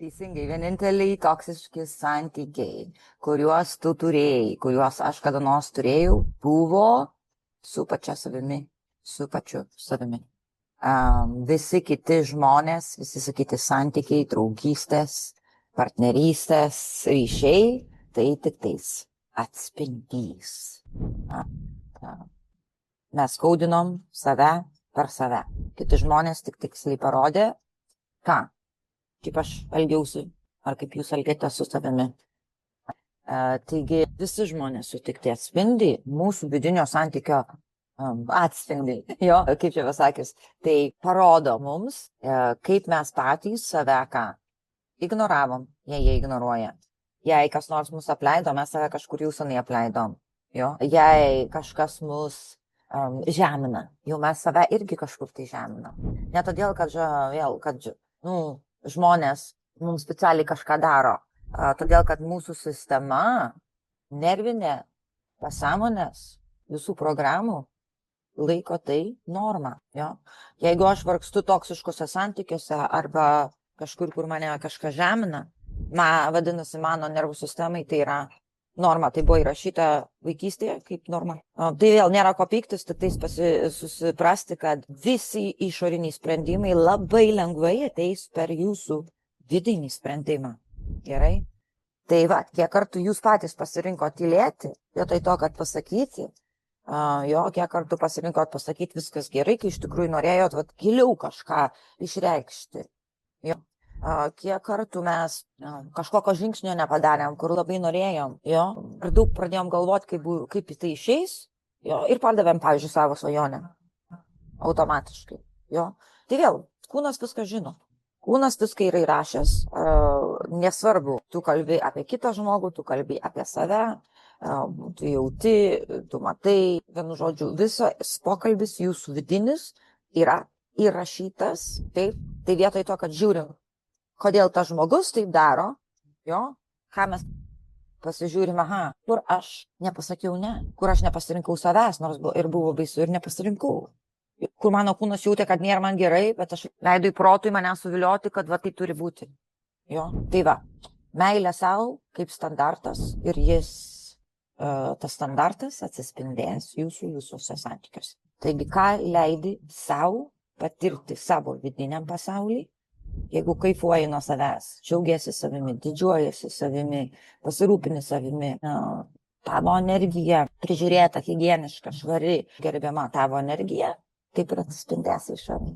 Teisingai, vieninteliai toksiški santykiai, kuriuos tu turėjai, kuriuos aš kada nors turėjau, buvo su pačia savimi, su pačiu savimi. Visi kiti žmonės, visi kiti santykiai, draugystės, partnerystės, ryšiai, tai tik tais atspindys. Mes skaudinom save per save. Kiti žmonės tik tiksliai parodė, ką, kaip aš elgiausi, ar kaip jūs elgėtės su savimi. Taigi visi žmonės sutikti atspindi mūsų vidinio santykio atspindi, jo, kaip čia pasakius, tai parodo mums, kaip mes patys save ką ignoravom, jei jie ignoruoja. Jei kas nors mus apleido, mes save kažkur jau senai apleidom. Jo? Jei kažkas mus žemina, jau mes save irgi kažkur tai žeminam. Ne todėl, kad žmonės mums specialiai kažką daro, todėl, kad mūsų sistema, nervinė, pasąmonės, visų programų laiko tai norma. Jo? Jeigu aš vargstu toksiškose santykiuose arba kažkur, kur mane kažkas žemina, vadinasi, mano nervų sistemai tai yra norma, tai buvo įrašyta vaikystėje kaip norma. Tai vėl nėra ko pyktis, tik tais susiprasti, kad visi išoriniai sprendimai labai lengvai ateis per jūsų vidinį sprendimą. Gerai? Tai va, kiek kartų jūs patys pasirinkot tylėti, vietoj to, kad pasakyti, kiek kartų pasirinkot pasakyti viskas gerai, kai iš tikrųjų norėjot giliau kažką išreikšti. Jo. Kiek kartų mes kažkokio žingsnio nepadarėm, kur labai norėjom, ir daug pradėjom galvoti, kaip į tai išeis, ir pardavėm, pavyzdžiui, savo svajonę automatiškai. Tai vėl, kūnas viską žino. Kūnas viską yra įrašęs, nesvarbu, tu kalbi apie kitą žmogų, tu kalbi apie save, tu jauti, tu matai, vienu žodžiu, visas pokalbis jūsų vidinis yra įrašytas, taip, tai vietoj to, kad žiūrim, kodėl tas žmogus taip daro, ką mes pasižiūrime, kur aš nepasakiau ne, kur aš nepasirinkau savęs, nors ir buvo baisu ir nepasirinkau. Kur mano kūnas jautė, kad nėra man gerai, bet aš leidau į protui mane suvilioti, kad tai turi būti. Tai va, meilė savo kaip standartas ir tas standartas atsispindės jūsų visuose santykiuose. Taigi, ką leidi savo patirti savo vidiniam pasauliui, jeigu kaifuoji nuo savęs, džiaugiasi savimi, didžiuojasi savimi, pasirūpini savimi, tavo energija prižiūrėta, higieniška, švari, gerbiama tavo energija, taip ir atsispindės išorėje.